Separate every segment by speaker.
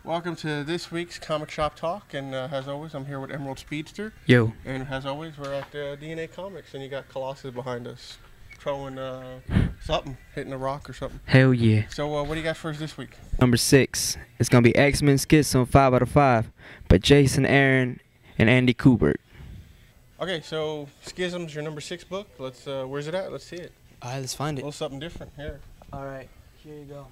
Speaker 1: Welcome to this week's Comic Shop Talk, and as always, I'm here with Emerald Speedster.
Speaker 2: Yo.
Speaker 1: And as always, we're at DNA Comics, and you got Colossus behind us, throwing something, hitting a rock or something.
Speaker 2: Hell yeah.
Speaker 1: So what do you got for us this week?
Speaker 2: Number 6. It's going to be X-Men Schism 5 out of 5 by Jason Aaron and Andy Kubert.
Speaker 1: Okay, so Schism's your number 6 book. Let's where's it at? Let's see it.
Speaker 2: Alright, let's find
Speaker 1: A
Speaker 2: it.
Speaker 1: little something different here.
Speaker 2: Alright, here you go.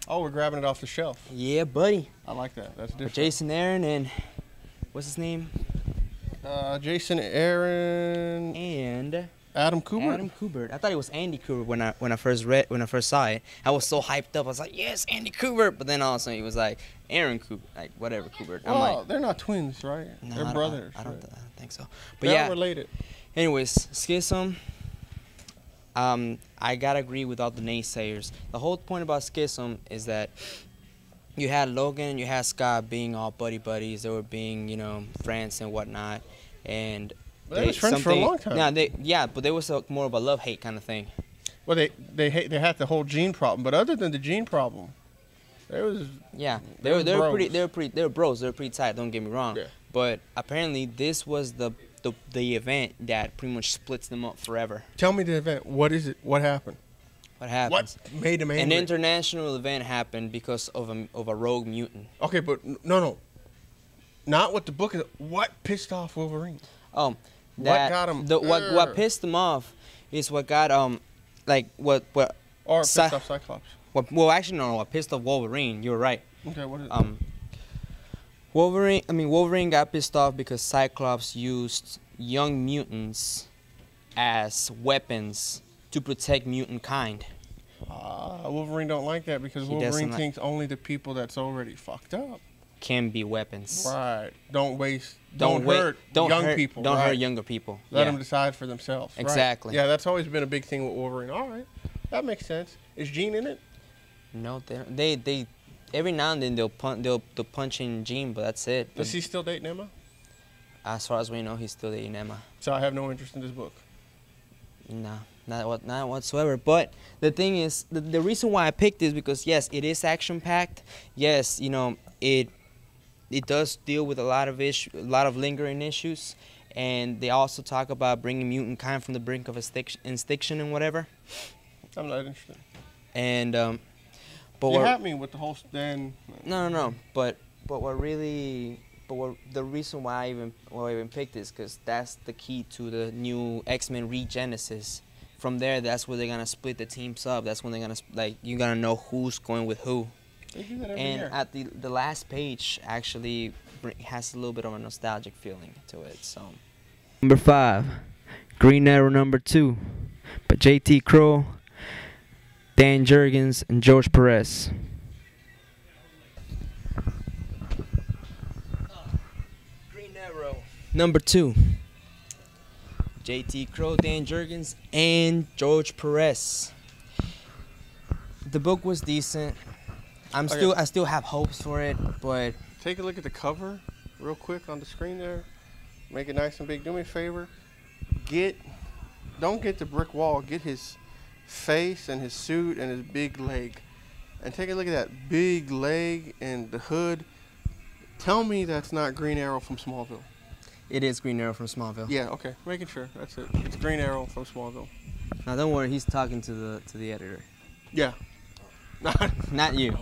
Speaker 1: Oh, we're grabbing it off the shelf.
Speaker 2: Yeah, buddy.
Speaker 1: I like that. That's different.
Speaker 2: Jason Aaron and what's his name?
Speaker 1: Jason Aaron
Speaker 2: And
Speaker 1: Adam Kubert.
Speaker 2: Adam Kubert. I thought it was Andy Kubert when I first saw it. I was so hyped up. I was like, yes, Andy Kubert. But then all of a sudden it was like Aaron Kubert, like whatever Kubert.
Speaker 1: Well,
Speaker 2: I'm like,
Speaker 1: they're not twins, right?
Speaker 2: no,
Speaker 1: They're brothers.
Speaker 2: I don't think so. But
Speaker 1: They're
Speaker 2: yeah.
Speaker 1: related.
Speaker 2: Anyways, Schism. I gotta agree with all the naysayers. The whole point about Schism is that you had Logan and you had Scott being all buddies. They were being, friends and whatnot. And
Speaker 1: They were friends for a long time.
Speaker 2: But there was more of a love-hate kind of thing.
Speaker 1: Well, they had the whole gene problem, but other than the gene problem, there was
Speaker 2: they were bros. They were pretty tight. Don't get me wrong.
Speaker 1: Yeah.
Speaker 2: But apparently this was the event that pretty much splits them up forever.
Speaker 1: Tell me the event. What is it? What happened?
Speaker 2: What happened?
Speaker 1: What made them angry?
Speaker 2: An international event happened because of a rogue mutant.
Speaker 1: Okay, but no. Not what the book is. What pissed off Wolverine?
Speaker 2: Oh,
Speaker 1: What got him?
Speaker 2: What pissed him off is what got what
Speaker 1: Or pissed off Cyclops.
Speaker 2: What pissed off Wolverine. You're right.
Speaker 1: Okay, what is
Speaker 2: Wolverine got pissed off because Cyclops used young mutants as weapons to protect mutant kind.
Speaker 1: Wolverine don't like that because Wolverine thinks only the people that's already fucked up
Speaker 2: can be weapons.
Speaker 1: Right. Don't hurt young people.
Speaker 2: Don't hurt younger people.
Speaker 1: Let them decide for themselves.
Speaker 2: Exactly.
Speaker 1: Right. Yeah, that's always been a big thing with Wolverine. All right, that makes sense. Is Jean in it?
Speaker 2: No, they every now and then they'll punch in Jean, but that's it.
Speaker 1: Does he still date Emma?
Speaker 2: As far as we know, he's still dating Emma.
Speaker 1: So I have no interest in this book.
Speaker 2: No, not whatsoever. But the thing is, the reason why I picked this because yes, it is action packed. Yes, it does deal with a lot of lingering issues, and they also talk about bringing mutant kind from the brink of extinction and whatever.
Speaker 1: I'm not interested.
Speaker 2: And but
Speaker 1: you had me with the whole then.
Speaker 2: No. But the reason why I even picked this because that's the key to the new X-Men Regenesis. From there, that's where they're gonna split the teams up. That's when they're gonna you're gonna know who's going with who.
Speaker 1: They do that every
Speaker 2: and
Speaker 1: year.
Speaker 2: At the last page actually has a little bit of a nostalgic feeling to it. So number 5, Green Arrow number 2, by J.T. Kroll, Dan Jurgens, and George Perez. Green Arrow number 2, J.T. Kroll, Dan Jurgens, and George Perez. The book was decent. I still have hopes for it, but
Speaker 1: take a look at the cover real quick on the screen there. Make it nice and big. Do me a favor. Don't get the brick wall. Get his face and his suit and his big leg. And take a look at that big leg and the hood. Tell me that's not Green Arrow from Smallville.
Speaker 2: It is Green Arrow from Smallville.
Speaker 1: Yeah, okay. Making sure. That's it. It's Green Arrow from Smallville.
Speaker 2: Now don't worry, he's talking to the editor.
Speaker 1: Yeah.
Speaker 2: Not you.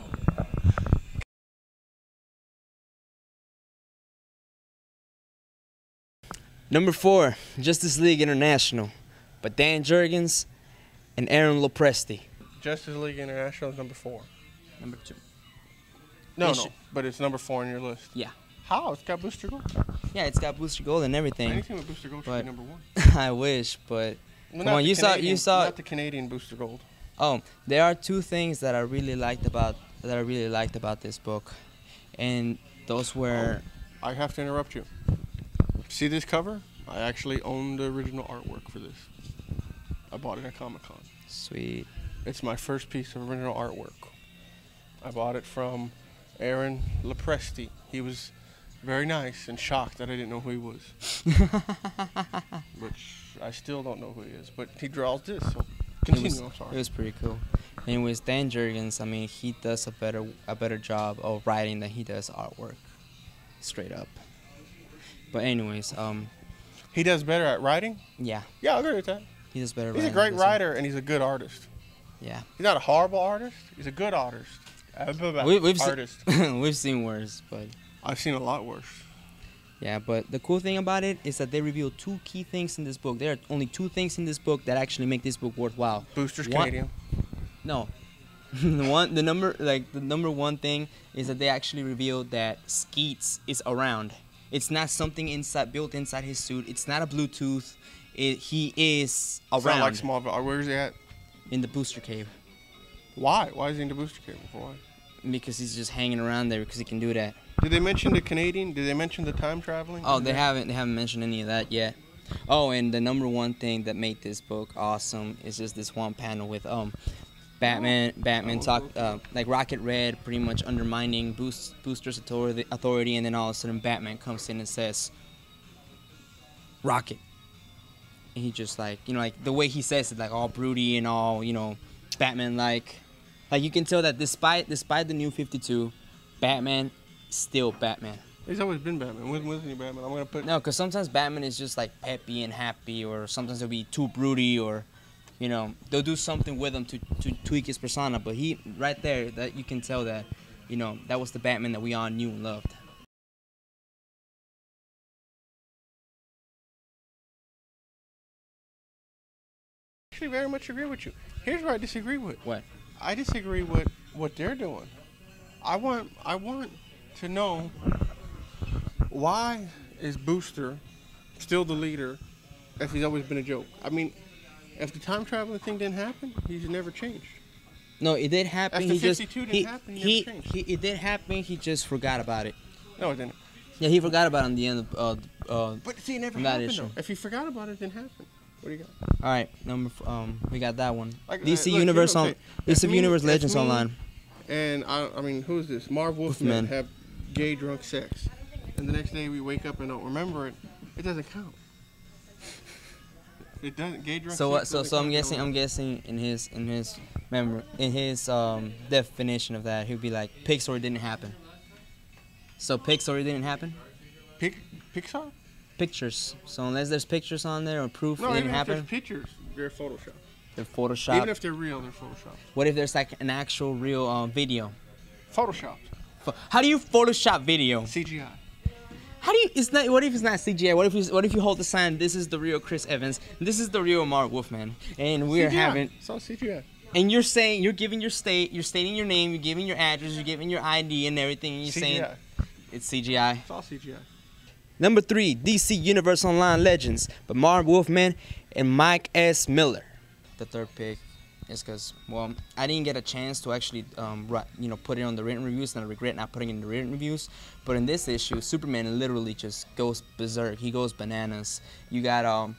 Speaker 2: Number 4, Justice League International, by Dan Jurgens and Aaron Lopresti.
Speaker 1: Justice League International is number 4.
Speaker 2: Number 2.
Speaker 1: No, but it's number 4 on your list.
Speaker 2: Yeah.
Speaker 1: How? It's got Booster Gold?
Speaker 2: Yeah, it's got Booster Gold and everything.
Speaker 1: Anything with Booster Gold should be number 1.
Speaker 2: I wish, but
Speaker 1: well,
Speaker 2: come on, you saw
Speaker 1: not the Canadian Booster Gold.
Speaker 2: Oh, there are 2 things that I really liked about this book, and those were.
Speaker 1: I have to interrupt you. See this cover? I actually own the original artwork for this. I bought it at Comic-Con.
Speaker 2: Sweet.
Speaker 1: It's my first piece of original artwork. I bought it from Aaron Lopresti. He was very nice and shocked that I didn't know who he was. Which I still don't know who he is, but he draws this, so continue. I'm sorry.
Speaker 2: It was pretty cool. Anyways, Dan Jurgens, I mean, he does a better job of writing than he does artwork, straight up. But anyways,
Speaker 1: He does better at writing?
Speaker 2: yeah,
Speaker 1: Yeah, I agree with that.
Speaker 2: he does better.
Speaker 1: He's a
Speaker 2: writing
Speaker 1: great
Speaker 2: than this one.
Speaker 1: writer, and he's a good artist.
Speaker 2: Yeah,
Speaker 1: He's not a horrible artist. He's a good artist.
Speaker 2: we've
Speaker 1: Artist.
Speaker 2: we've seen worse, but
Speaker 1: I've seen a lot worse.
Speaker 2: yeah. But the cool thing about it is that they reveal two key things in this book. There are only two things in this book that actually make this book worthwhile.
Speaker 1: Booster's
Speaker 2: One-
Speaker 1: Canadian.
Speaker 2: No. the number one thing is that they actually revealed that Skeets is around. It's not something built inside his suit. It's not a Bluetooth. He is
Speaker 1: It's
Speaker 2: around
Speaker 1: not like Smallville. Where's he at?
Speaker 2: in the booster cave
Speaker 1: Why? Why is he in the booster cave? Why?
Speaker 2: because he's just hanging around there because he can do that.
Speaker 1: Did they mention the Canadian? Did they mention the time traveling?
Speaker 2: Oh, they haven't mentioned any of that yet. Oh, and the number one thing that made this book awesome is just this one panel with Batman talk like Rocket Red pretty much undermining Booster's authority, and then all of a sudden Batman comes in and says, "Rocket," and he just like like the way he says it, like all broody and all Batman like you can tell that despite the New 52, Batman is still Batman.
Speaker 1: He's always been Batman. When wasn't he Batman? I'm gonna put.
Speaker 2: No, because sometimes Batman is just like peppy and happy, or sometimes he'll be too broody, or they'll do something with him to tweak his persona. But he, right there, that you can tell that, that was the Batman that we all knew and loved.
Speaker 1: Actually, very much agree with you. Here's where I disagree with.
Speaker 2: What?
Speaker 1: I disagree with what they're doing. I want to know why is Booster still the leader if he's always been a joke. I mean, if the time traveling thing didn't happen, he's never changed.
Speaker 2: No, it did happen.
Speaker 1: If the
Speaker 2: He just
Speaker 1: 52 didn't happen, he never changed.
Speaker 2: it did happen. He just forgot about it.
Speaker 1: No, it didn't.
Speaker 2: Yeah, he forgot about it in the end of
Speaker 1: But see, it never
Speaker 2: that
Speaker 1: happened
Speaker 2: issue.
Speaker 1: though. If he forgot about it, it didn't happen. What do you got?
Speaker 2: All right, we got that one.
Speaker 1: Like,
Speaker 2: DC
Speaker 1: look,
Speaker 2: Universe
Speaker 1: you know what I'm saying?
Speaker 2: DC
Speaker 1: If
Speaker 2: Universe
Speaker 1: me-
Speaker 2: Legends
Speaker 1: if me
Speaker 2: Online.
Speaker 1: And I mean, who's this? Marv
Speaker 2: Wolfman.
Speaker 1: Wolfman have gay drunk sex, and the next day we wake up and don't remember it. It doesn't count. It doesn't. Gay drunk
Speaker 2: So what?
Speaker 1: sex.
Speaker 2: So
Speaker 1: doesn't
Speaker 2: I'm
Speaker 1: count.
Speaker 2: guessing. I'm guessing in his definition of that, he'd be like Pixar didn't happen. So Pixar didn't happen.
Speaker 1: Pixar?
Speaker 2: Pictures. So unless there's pictures on there or proof
Speaker 1: No,
Speaker 2: it didn't
Speaker 1: even if there's
Speaker 2: happen,
Speaker 1: pictures, they're Photoshop.
Speaker 2: they're Photoshop.
Speaker 1: Even if they're real, they're Photoshop.
Speaker 2: What if there's like an actual real video?
Speaker 1: Photoshop.
Speaker 2: How do you Photoshop video?
Speaker 1: CGI.
Speaker 2: How do you? It's not. What if it's not CGI? What if you hold the sign? This is the real Chris Evans. This is the real Mark Wolfman, and we're
Speaker 1: CGI.
Speaker 2: having.
Speaker 1: It's all CGI.
Speaker 2: And you're saying you're giving your state, you're stating your name, you're giving your address, you're giving your ID and everything, and you're saying
Speaker 1: CGI.
Speaker 2: it's CGI.
Speaker 1: It's all CGI.
Speaker 2: Number 3, DC Universe Online Legends by Marv Wolfman and Mike S. Miller. The third pick is because, well, I didn't get a chance to actually, put it on the written reviews, and I regret not putting it in the written reviews. But in this issue, Superman literally just goes berserk. He goes bananas. You got,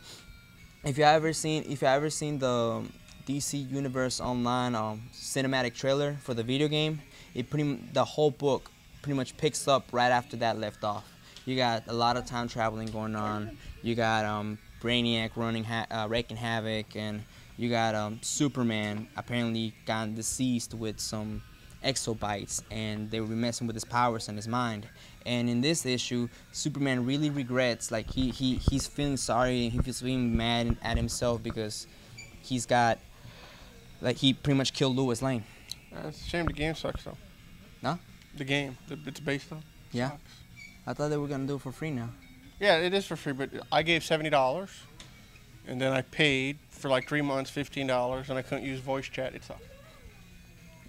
Speaker 2: if you ever seen the DC Universe Online cinematic trailer for the video game, the whole book pretty much picks up right after that left off. You got a lot of time traveling going on. You got Brainiac wreaking havoc, and you got Superman apparently gotten deceased with some exobites, and they were messing with his powers and his mind. And in this issue, Superman really regrets, like he's feeling sorry and he's feeling mad at himself because he's got, like, he pretty much killed Lois Lane.
Speaker 1: It's a shame the game sucks though.
Speaker 2: No?
Speaker 1: The game it's based on.
Speaker 2: Yeah.
Speaker 1: Sucks.
Speaker 2: I thought they were gonna do it for free now.
Speaker 1: Yeah, it is for free, but I gave $70, and then I paid for like 3 months $15, and I couldn't use voice chat. It sucked.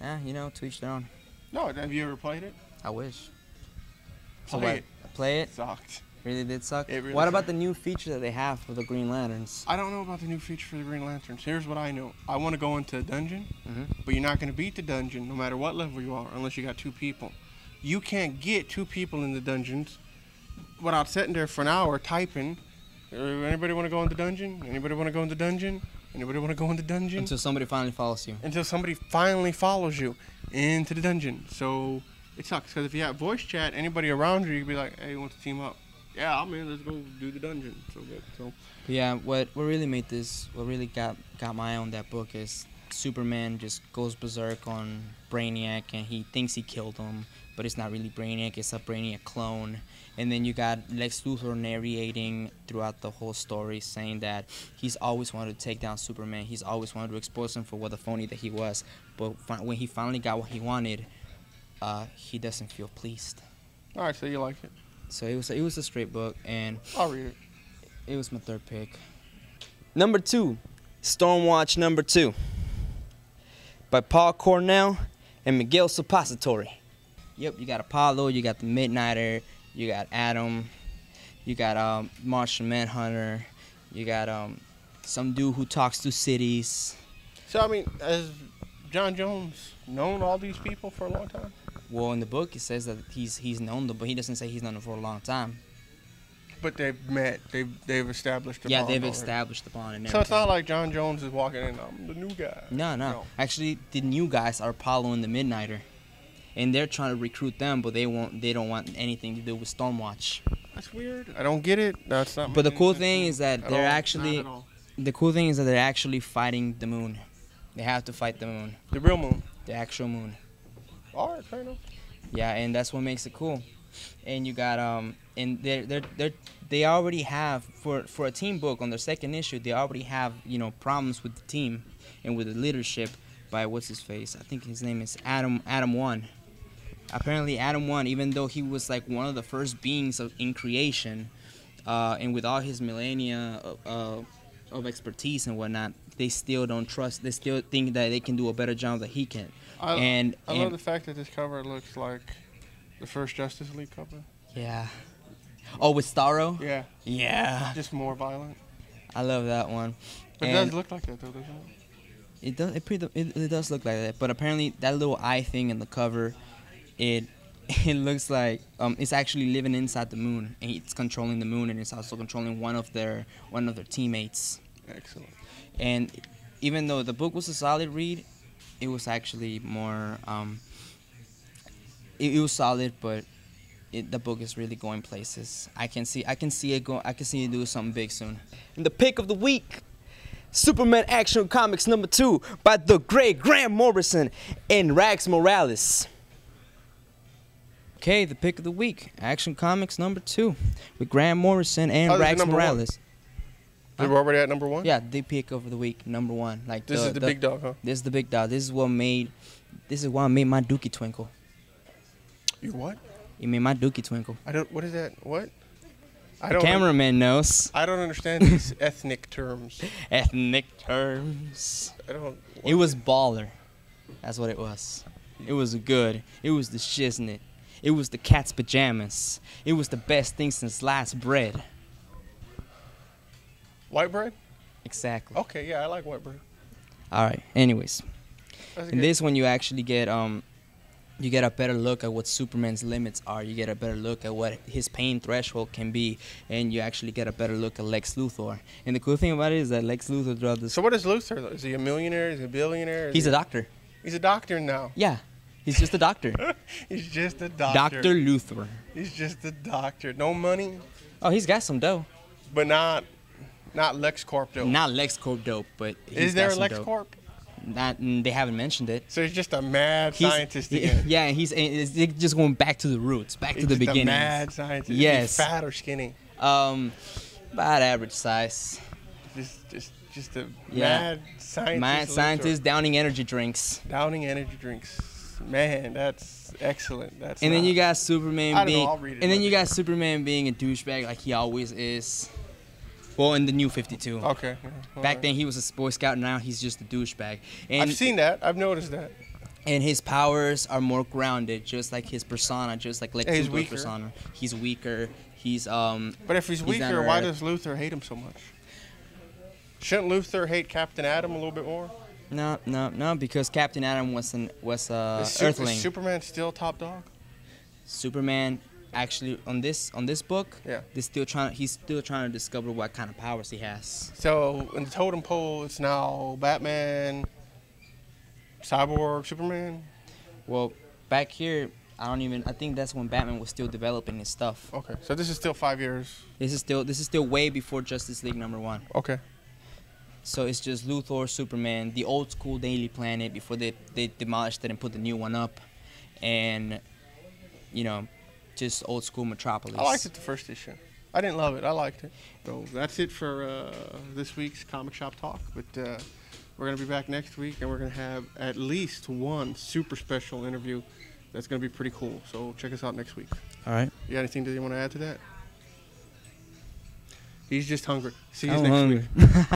Speaker 2: Yeah, to each their own.
Speaker 1: No, have you ever played it?
Speaker 2: I wish. So
Speaker 1: Play
Speaker 2: what?
Speaker 1: it.
Speaker 2: Play
Speaker 1: It
Speaker 2: it?
Speaker 1: sucked.
Speaker 2: Really did suck?
Speaker 1: It really
Speaker 2: What about
Speaker 1: sucked.
Speaker 2: the new feature that they have for the Green Lanterns?
Speaker 1: I don't know about the new feature for the Green Lanterns. Here's what I know. I want to go into a dungeon,
Speaker 2: Mhm.
Speaker 1: but you're not going to beat the dungeon no matter what level you are unless you got 2 people. You can't get 2 people in the dungeons without sitting there for an hour typing, anybody want to go in the dungeon? Anybody want to go in the dungeon? Anybody want to go in the dungeon?
Speaker 2: Until somebody finally follows you.
Speaker 1: Until somebody finally follows you into the dungeon. So it sucks because if you have voice chat, anybody around you, you can be like, hey, you want to team up? Yeah, I'm in. Let's go do the dungeon. So
Speaker 2: Yeah, what really made this, what really got my eye on that book is Superman just goes berserk on Brainiac, and he thinks he killed him, but it's not really Brainiac, it's a Brainiac clone. And then you got Lex Luthor narrating throughout the whole story, saying that he's always wanted to take down Superman, he's always wanted to expose him for what the phony that he was, but when he finally got what he wanted, he doesn't feel pleased.
Speaker 1: All right, so you like it?
Speaker 2: So it was a straight book, and
Speaker 1: I'll read it.
Speaker 2: It was my third pick. Number 2, Stormwatch number 2, by Paul Cornell and Miguel Suppository. Yep, you got Apollo, you got the Midnighter, you got Atom, you got Martian Manhunter, you got some dude who talks to cities.
Speaker 1: So, I mean, has John Jones known all these people for a long time?
Speaker 2: Well, in the book, it says that he's known them, but he doesn't say he's known them for a long time.
Speaker 1: But they've met. They've established a bond.
Speaker 2: Yeah, they've
Speaker 1: already.
Speaker 2: established the bond and everything.
Speaker 1: So it's not like John Jones is walking in, I'm the new guy.
Speaker 2: No. Actually, the new guys are Apollo and the Midnighter, and they're trying to recruit them, but they don't want anything to do with Stormwatch.
Speaker 1: That's weird. I don't get it. That's not.
Speaker 2: But the cool thing is that the cool thing is that they're actually fighting the moon. They have to fight the moon.
Speaker 1: The real moon.
Speaker 2: The actual moon.
Speaker 1: All right, fair enough.
Speaker 2: Yeah, and that's what makes it cool. And you got and they already have for a team book on their second issue. They already have problems with the team and with the leadership by what's his face. I think his name is Adam 1. Apparently Adam 1, even though he was like one of the first beings in creation, and with all his millennia of expertise and whatnot, they still don't trust. They still think that they can do a better job than he can.
Speaker 1: I love the fact that this cover looks like the first Justice League cover.
Speaker 2: Yeah. Oh, with Starro?
Speaker 1: Yeah.
Speaker 2: Yeah.
Speaker 1: Just more violent.
Speaker 2: I love that one.
Speaker 1: But it does look like that, though, doesn't it?
Speaker 2: It does. It does look like that. But apparently, that little eye thing in the cover, it looks like it's actually living inside the moon, and it's controlling the moon, and it's also controlling one of their teammates.
Speaker 1: Excellent.
Speaker 2: And even though the book was a solid read, it was actually more. It was solid, but the book is really going places. I can see it do something big soon. And the pick of the week, Superman Action Comics number 2 by the great Grant Morrison and Rags Morales. Okay, the pick of the week, Action Comics number 2 with Grant Morrison and Rags Morales.
Speaker 1: We're already at number 1?
Speaker 2: Yeah, the pick of the week, number 1. Like
Speaker 1: this is the big dog, huh?
Speaker 2: This is the big dog. This is what made my dookie twinkle.
Speaker 1: You what?
Speaker 2: It made my dookie twinkle.
Speaker 1: What is that? What?
Speaker 2: The cameraman knows.
Speaker 1: I don't understand these ethnic terms.
Speaker 2: Ethnic terms. It was baller. That's what it was. It was good. It was the shiznit. It was the cat's pajamas. It was the best thing since sliced bread.
Speaker 1: White bread?
Speaker 2: Exactly.
Speaker 1: Okay, yeah, I like white bread.
Speaker 2: All right. Anyways,
Speaker 1: in
Speaker 2: this one you actually get you get a better look at what Superman's limits are. You get a better look at what his pain threshold can be, and you actually get a better look at Lex Luthor. And the cool thing about it is that Lex Luthor throughout this.
Speaker 1: So what is Luthor? Is he a millionaire? Is he a billionaire?
Speaker 2: He's a doctor.
Speaker 1: He's a doctor now.
Speaker 2: Yeah, he's just a doctor.
Speaker 1: He's just a doctor.
Speaker 2: Dr. Luthor.
Speaker 1: He's just a doctor. No money.
Speaker 2: Oh, he's got some dough.
Speaker 1: But not LexCorp dope.
Speaker 2: Not LexCorp dope, but
Speaker 1: is there a LexCorp?
Speaker 2: They haven't mentioned it.
Speaker 1: So he's just a mad scientist again.
Speaker 2: Yeah, he's just going back to the roots, back to the beginning.
Speaker 1: He's a mad scientist.
Speaker 2: Yes.
Speaker 1: Is he fat or skinny?
Speaker 2: About average size.
Speaker 1: Just a mad scientist.
Speaker 2: Mad scientist downing energy drinks.
Speaker 1: Downing energy drinks. Man, that's excellent.
Speaker 2: Then you got Superman being.
Speaker 1: I'll read it.
Speaker 2: And then you got Superman being a douchebag like he always is. Well, in the New 52.
Speaker 1: Okay.
Speaker 2: Back then he was a Boy Scout. Now he's just a douchebag. And
Speaker 1: I've seen that. I've noticed that.
Speaker 2: And his powers are more grounded, just like his persona, just like Lex Luthor's persona. He's weaker. He's
Speaker 1: But if he's weaker, why does Luthor hate him so much? Shouldn't Luthor hate Captain Atom a little bit more?
Speaker 2: No, because Captain Atom was Earthling.
Speaker 1: Is Superman still top dog?
Speaker 2: Superman, actually, on this book,
Speaker 1: yeah,
Speaker 2: he's still trying to discover what kind of powers he has.
Speaker 1: So in the totem pole, it's now Batman, Cyborg, Superman.
Speaker 2: Well, back here, I think that's when Batman was still developing his stuff.
Speaker 1: Okay, so this is still 5 years.
Speaker 2: This is still way before Justice League #1.
Speaker 1: Okay.
Speaker 2: So it's just Luthor, Superman, the old school Daily Planet before they demolished it and put the new one up, and just old school Metropolis.
Speaker 1: I liked it the first issue. I didn't love it. I liked it. So that's it for this week's Comic Shop Talk. But we're going to be back next week, and we're going to have at least one super special interview that's going to be pretty cool. So check us out next week.
Speaker 3: All right.
Speaker 1: You got anything that you want to add to that? He's just hungry. See you
Speaker 3: I'm
Speaker 1: next
Speaker 3: hungry.
Speaker 1: week.